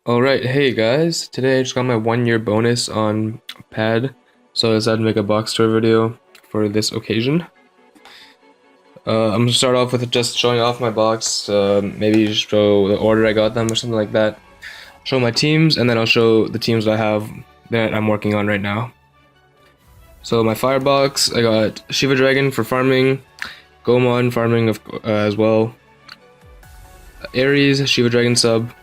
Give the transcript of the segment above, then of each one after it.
Alright, hey guys. Today I just got my 1 year bonus on pad, so I decided to make a box tour video for this occasion. I'm gonna start off with just showing off my box, maybe show the order I got them or something like that. Show my teams, and then I'll show the teams I have that I'm working on right now. So my firebox, I got Shiva Dragon for farming, Gomon farming as well, Ares, Shiva Dragon sub,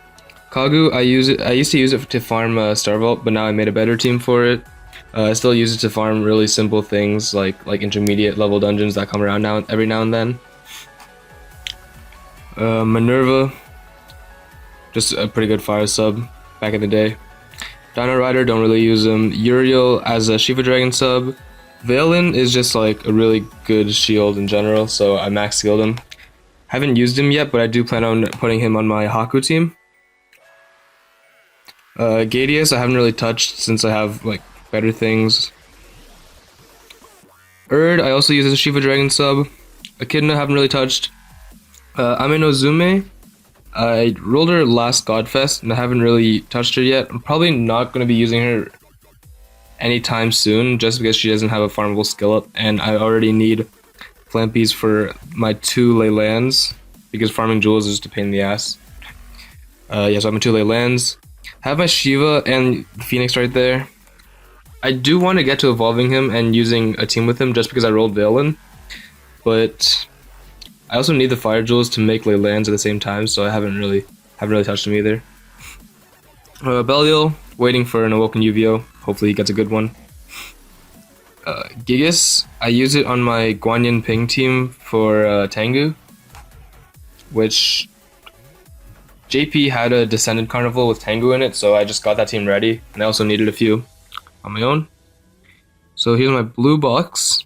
Kagu, I used to use it to farm Star Vault, but now I made a better team for it. I still use it to farm really simple things like intermediate level dungeons that come around every now and then. Minerva, just a pretty good fire sub back in the day. Dino Rider, don't really use him. Uriel as a Shiva Dragon sub. Valen is just like a really good shield in general, so I max skilled him. Haven't used him yet, but I do plan on putting him on my Haku team. Gadius I haven't really touched since I have like better things. Erd I also use as a Shiva Dragon sub. Echidna haven't really touched. Amenozume, I rolled her last Godfest and I haven't really touched her yet. I'm probably not going to be using her anytime soon just because she doesn't have a farmable skill up, and I already need Flampies for my 2 ley lands because farming jewels is just a pain in the ass. Yeah, so I'm 2 ley lands. Have my Shiva and Phoenix right there. I do want to get to evolving him and using a team with him just because I rolled Valen, but I also need the fire jewels to make ley lands at the same time, so I haven't really touched him either. Belial, waiting for an Awoken UVO. Hopefully he gets a good one. Gigas, I use it on my Guanyin Ping team for Tengu, which JP had a Descendant Carnival with Tengu in it, so I just got that team ready, and I also needed a few on my own. So here's my blue box.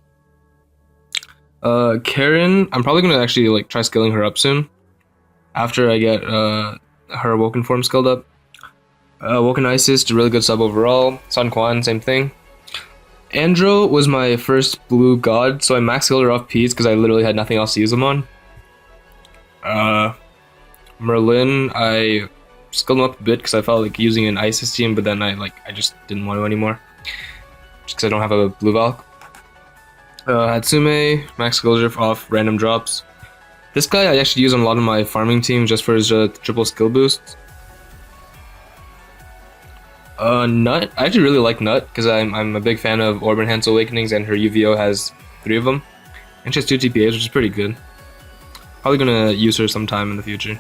Karen, I'm probably gonna actually like try skilling her up soon, after I get her Awoken form skilled up. Awoken Isis, a really good sub overall. Sun Quan, same thing. Andro was my first blue god, so I max skilled her off P's because I literally had nothing else to use them on. Merlin, I skilled him up a bit because I felt like using an Isis team, but then I just didn't want to anymore, just because I don't have a blue Valk. Hatsume, max skilled her off random drops. This guy I actually use on a lot of my farming teams just for his triple skill boosts. Nut, I actually really like Nut because I'm a big fan of Orb Enhanced Awakenings, and her UVO has 3 of them, and she has 2 TPAs, which is pretty good. Probably gonna use her sometime in the future.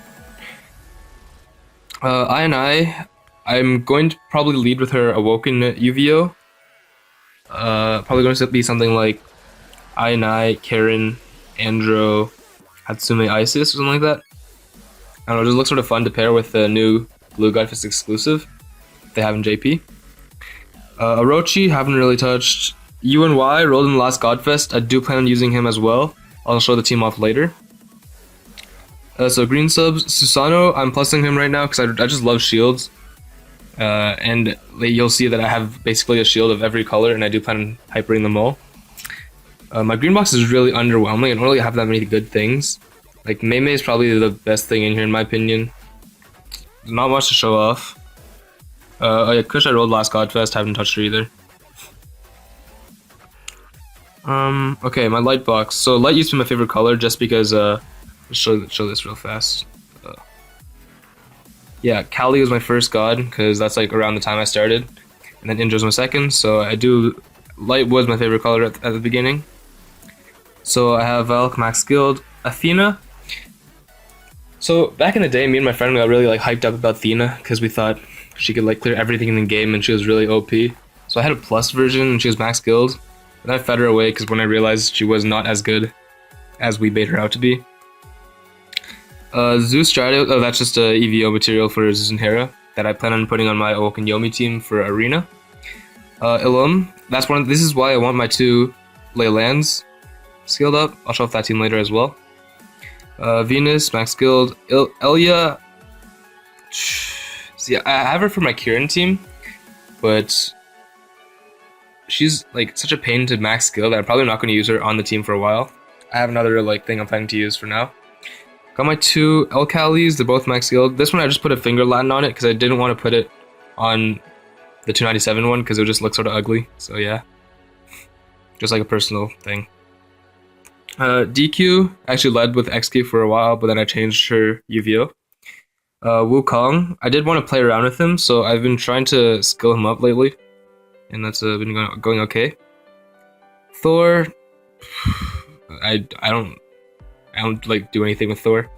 I'm going to probably lead with her Awoken UVO. Probably going to be something like Karen, Andro, Hatsume Isis, or something like that. I don't know, it just looks sort of fun to pair with the new Blue Godfist exclusive they have in JP. Orochi, haven't really touched. UNY, rolled in the last Godfest. I do plan on using him as well. I'll show the team off later. So green subs, Susano, I'm plussing him right now because I just love shields. And you'll see that I have basically a shield of every color, and I do plan on hypering them all. My green box is really underwhelming. I don't really have that many good things. Like Mei Mei is probably the best thing in here in my opinion. There's not much to show off. Oh yeah, Kush I rolled last Godfest, haven't touched her either. Okay, my light box. So light used to be my favorite color just because show this real fast. Yeah, Kali was my first god because that's like around the time I started, and then Indra's my second. So light was my favorite color at the beginning. So I have Valk, max skilled, Athena. So back in the day, me and my friend got really like hyped up about Athena because we thought she could like clear everything in the game and she was really OP. So I had a plus version and she was max skilled, and I fed her away because when I realized she was not as good as we bait her out to be. Zeus Stratos, oh that's just a EVO material for Zeus and Hera that I plan on putting on my Awoken Yomi team for Arena. Ilum, this is why I want my 2 ley lands skilled up. I'll show off that team later as well. Venus, max skilled. Elia, see, I have her for my Kieran team, but she's like such a pain to max skill that I'm probably not going to use her on the team for a while. I have another like thing I'm planning to use for now. Got my two Alkalis, they're both max skilled. This one I just put a finger Latin on it because I didn't want to put it on the 297 one because it would just look sort of ugly. So yeah, just like a personal thing. DQ actually led with XQ for a while, but then I changed her UVO. Wukong, I did want to play around with him, so I've been trying to skill him up lately, and that's been going okay. Thor, I don't like do anything with Thor.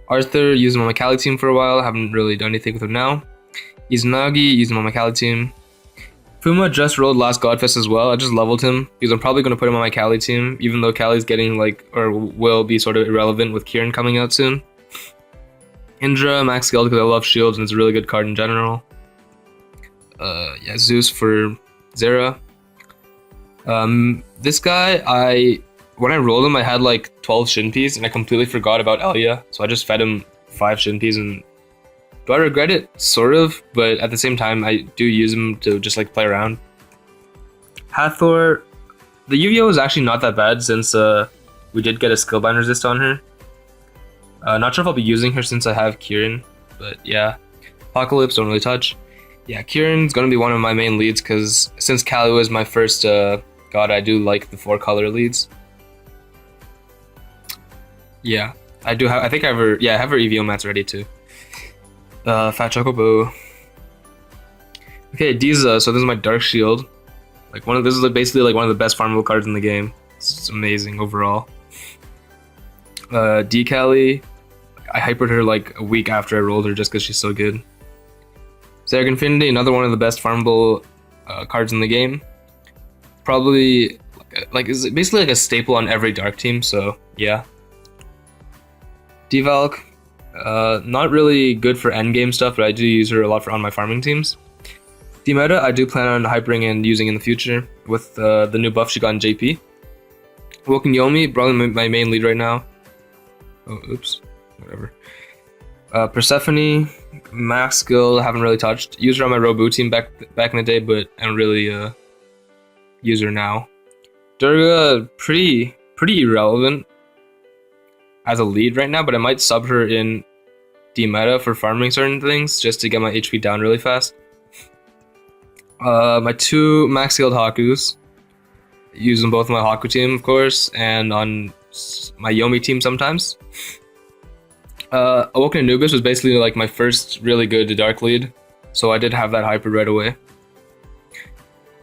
Arthur, used him on my Cali team for a while, haven't really done anything with him now. Izanagi, used him on my Cali team. Fuma just rolled last Godfest as well. I just leveled him because I'm probably going to put him on my Cali team, even though Cali's getting like, or will be sort of irrelevant with Kieran coming out soon. Indra, max skilled because I love shields and it's a really good card in general. Yeah, Zeus for Zera. This guy, when I rolled him, I had like 12 Shinpies and I completely forgot about Elia, so I just fed him 5 Shinpies and do I regret it? Sort of, but at the same time, I do use him to just like play around. Hathor, the UVO is actually not that bad since we did get a Skillbind resist on her. Not sure if I'll be using her since I have Kieran, but yeah. Apocalypse, don't really touch. Yeah, Kieran's gonna be one of my main leads because since Kali was my first god, I do like the 4-color leads. Yeah, I do have. I think I have her. Yeah, I have her EVO mats ready too. Fat Chocobo. Okay, Diza. So this is my Dark Shield. Like this is basically like one of the best farmable cards in the game. It's amazing overall. Decali. I hypered her like a week after I rolled her just because she's so good. Zerg Infinity, another one of the best farmable cards in the game. Probably like is basically like a staple on every Dark team. So yeah. Devalk. Not really good for endgame stuff, but I do use her a lot on my farming teams. D-Meta, I do plan on hypering and using in the future with the new buff she got in JP. Woken Yomi, probably my main lead right now. Oh, oops. Whatever. Persephone, max skill, haven't really touched. Used her on my Robu team back in the day, but I don't really use her now. Durga, pretty irrelevant as a lead right now, but I might sub her in D-Meta for farming certain things just to get my HP down really fast. My 2 max skilled Hakus, use them both on my Haku team, of course, and on my Yomi team sometimes. Awoken Anubis was basically like my first really good Dark lead, so I did have that hyper right away.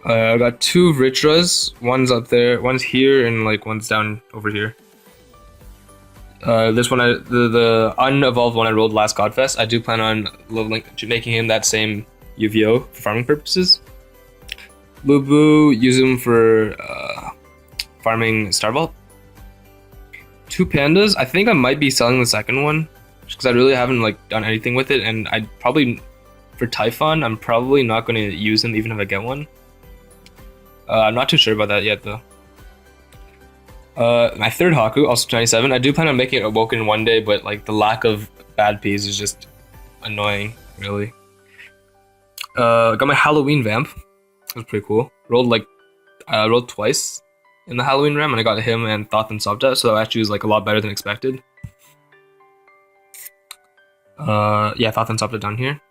I got 2 Vritras, one's up there, one's here, and like one's down over here. This one, the unevolved one I rolled last Godfest, I do plan on making him that same UVO for farming purposes. Lubu, use him for farming Starvault. 2 Pandas, I think I might be selling the second one, just because I really haven't like done anything with it, and I'd probably, for Typhon, I'm probably not going to use him even if I get one. I'm not too sure about that yet though. My 3rd Haku, also 27. I do plan on making it Awoken one day, but like the lack of bad Ps is just annoying, really. Got my Halloween Vamp. That was pretty cool. Rolled twice in the Halloween Ram, and I got him and Thoth and Sobta, so that actually was like a lot better than expected. Yeah, Thoth and Sobta down here.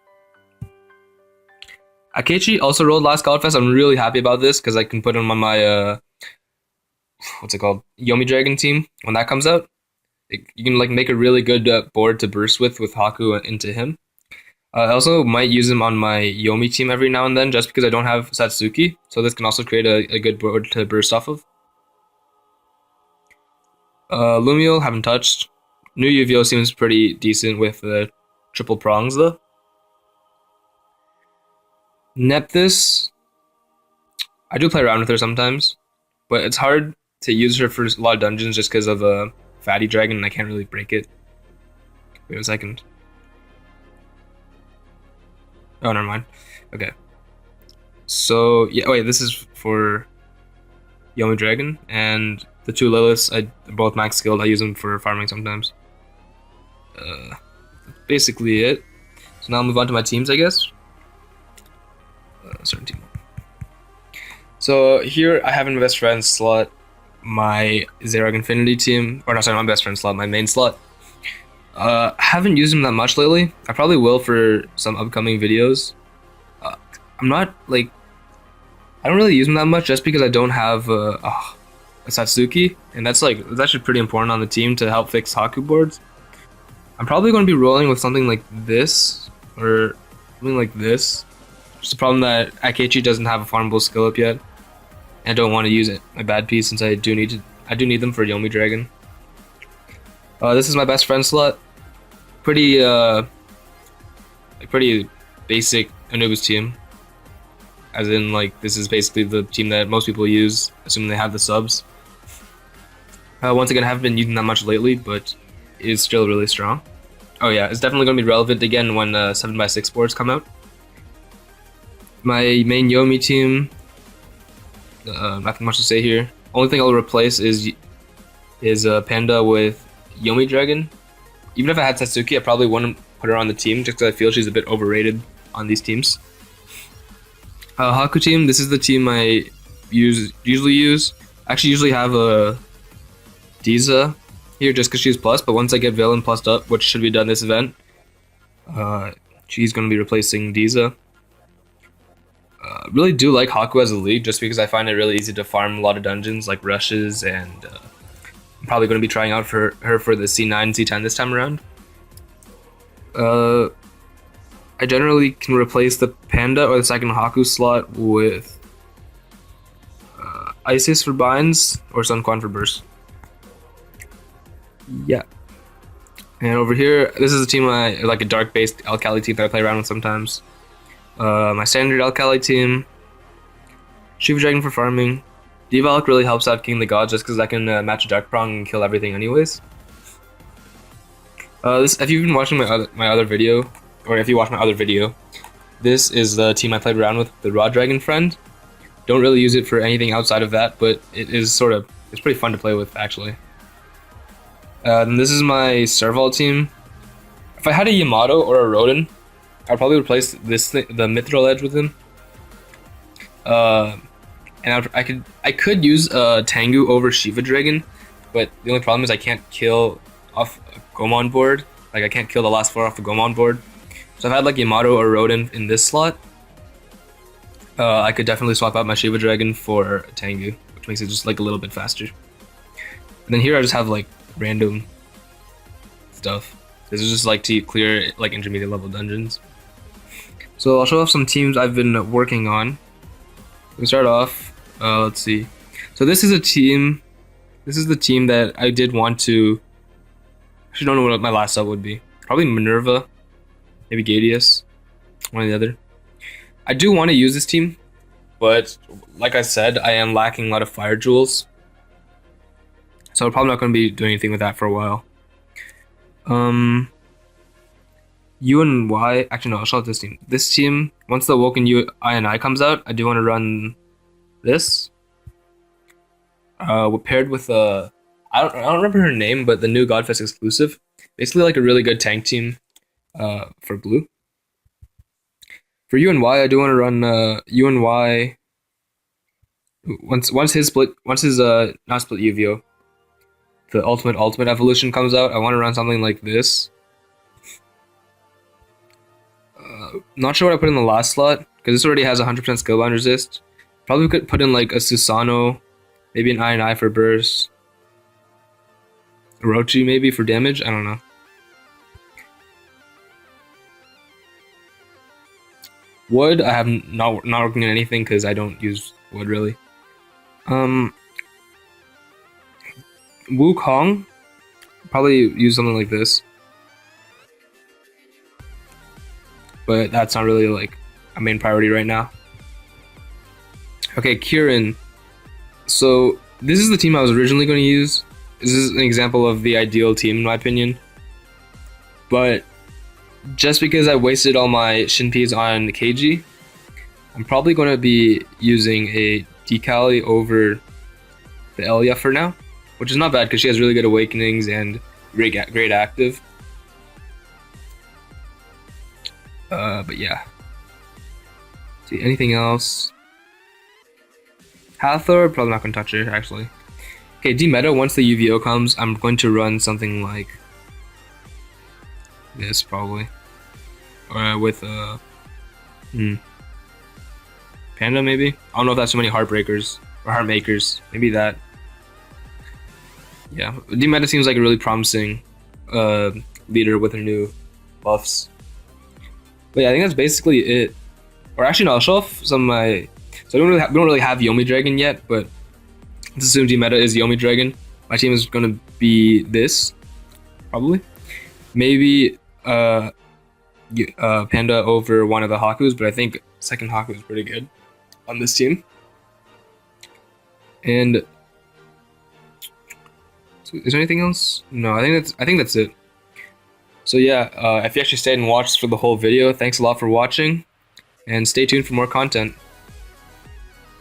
Akechi also rolled last Godfest. I'm really happy about this because I can put him on my what's it called? Yomi Dragon team when that comes out. You can like make a really good board to burst with Haku into him. I also might use him on my Yomi team every now and then just because I don't have Satsuki, so this can also create a good board to burst off of. Lumiel, haven't touched. New UVO seems pretty decent with triple prongs though. Nephthys, I do play around with her sometimes, but it's hard to use her for a lot of dungeons just because of a fatty dragon and I can't really break it. Wait a second. Oh, never mind. Okay. So, yeah, wait, this is for Yomi Dragon, and the 2 Liliths, they're both max skilled. I use them for farming sometimes. Basically it. So now I'll move on to my teams, I guess. Certain team. So here I have in my best friend slot my Zerg Infinity team, or no, sorry, my best friend slot, my main slot. Haven't used him that much lately. I probably will for some upcoming videos. Uh, I'm not like I don't really use him that much just because I don't have a Satsuki, and that's actually pretty important on the team to help fix Haku boards. I'm probably going to be rolling with something like this or something like this. Just the problem that Akechi doesn't have a farmable skill up yet. I don't want to use it my bad piece since I do need them for Yomi Dragon. This is my best friend slot. Pretty pretty basic Anubis team. As in like this is basically the team that most people use, assuming they have the subs. Once again, I haven't been using that much lately, but it's still really strong. Oh yeah, it's definitely going to be relevant again when 7x6 boards come out. My main Yomi team, nothing much to say here. Only thing I'll replace is Panda with Yomi Dragon. Even if I had Satsuki, I probably wouldn't put her on the team just because I feel she's a bit overrated on these teams. Haku team, this is the team I usually use. I actually usually have a Diza here just because she's plus, but once I get Villain plussed up, which should be done this event, she's going to be replacing Diza. Really do like Haku as a league just because I find it really easy to farm a lot of dungeons like rushes, and I'm probably going to be trying out for her for the C9, C10 this time around. I generally can replace the Panda or the second Haku slot with Isis for binds or Sun Quan for burst. Yeah. And over here, this is a team like a dark based Alkali team that I play around with sometimes. My standard Alkali team, Shiva Dragon for farming. Divalk really helps out King of the Gods just because I can match a Dark Prong and kill everything anyways. If you've been watching my other video, or if you watch my other video, this is the team I played around with, the Raw Dragon friend. Don't really use it for anything outside of that, but it's pretty fun to play with actually. And this is my Serval team. If I had a Yamato or a Rodin, I'd probably replace the Mithril Edge with him. And I could use Tengu over Shiva Dragon, but the only problem is I can't kill off a Gomon board. Like I can't kill the last 4 off the Gomon board. So if I had like Yamato or Rodin in this slot, I could definitely swap out my Shiva Dragon for Tengu, which makes it just like a little bit faster. And then here I just have like random stuff. This is just like to clear like intermediate level dungeons. So I'll show off some teams I've been working on. We start off. Let's see. So this is a team. This is the team that I did want to. Actually, don't know what my last sub would be. Probably Minerva, maybe Gadius, one or the other. I do want to use this team, but like I said, I am lacking a lot of fire jewels. So I'm probably not going to be doing anything with that for a while. U and Y, actually no, I'll show out this team. This team, once the Woken U I and I comes out, I do want to run this. Paired with I don't remember her name, but the new Godfest exclusive. Basically like a really good tank team for blue. For U and Y, I do want to run U and Y once his not split UVO. The ultimate evolution comes out, I want to run something like this. Not sure what I put in the last slot, because this already has 100% skillbound resist. Probably could put in like a Susano, maybe an I for burst. Orochi maybe for damage, I don't know. Wood, I have not working on anything because I don't use wood really. Wukong, probably use something like this. But that's not really like a main priority right now. Okay, Kirin. So this is the team I was originally going to use. This is an example of the ideal team in my opinion. But just because I wasted all my Shinpies on KG, I'm probably going to be using a Decali over the Elia for now. Which is not bad because she has really good awakenings and great active. But yeah. See, anything else? Hathor, probably not going to touch her, actually. Okay, D-Meta, once the UVO comes, I'm going to run something like this probably, or with Panda maybe. I don't know if that's too many Heartbreakers or Heartmakers. Maybe that. Yeah, D Meta seems like a really promising leader with her new buffs. But yeah, I think that's basically it. Or actually, no, I'll show off some of my. So we don't really have Yomi Dragon yet, but let's assume D Meta is Yomi Dragon. My team is gonna be this, probably. Maybe Panda over one of the Hakus, but I think second Haku is pretty good on this team. And so is there anything else? No, I think that's it. So yeah, if you actually stayed and watched for the whole video, thanks a lot for watching, and stay tuned for more content.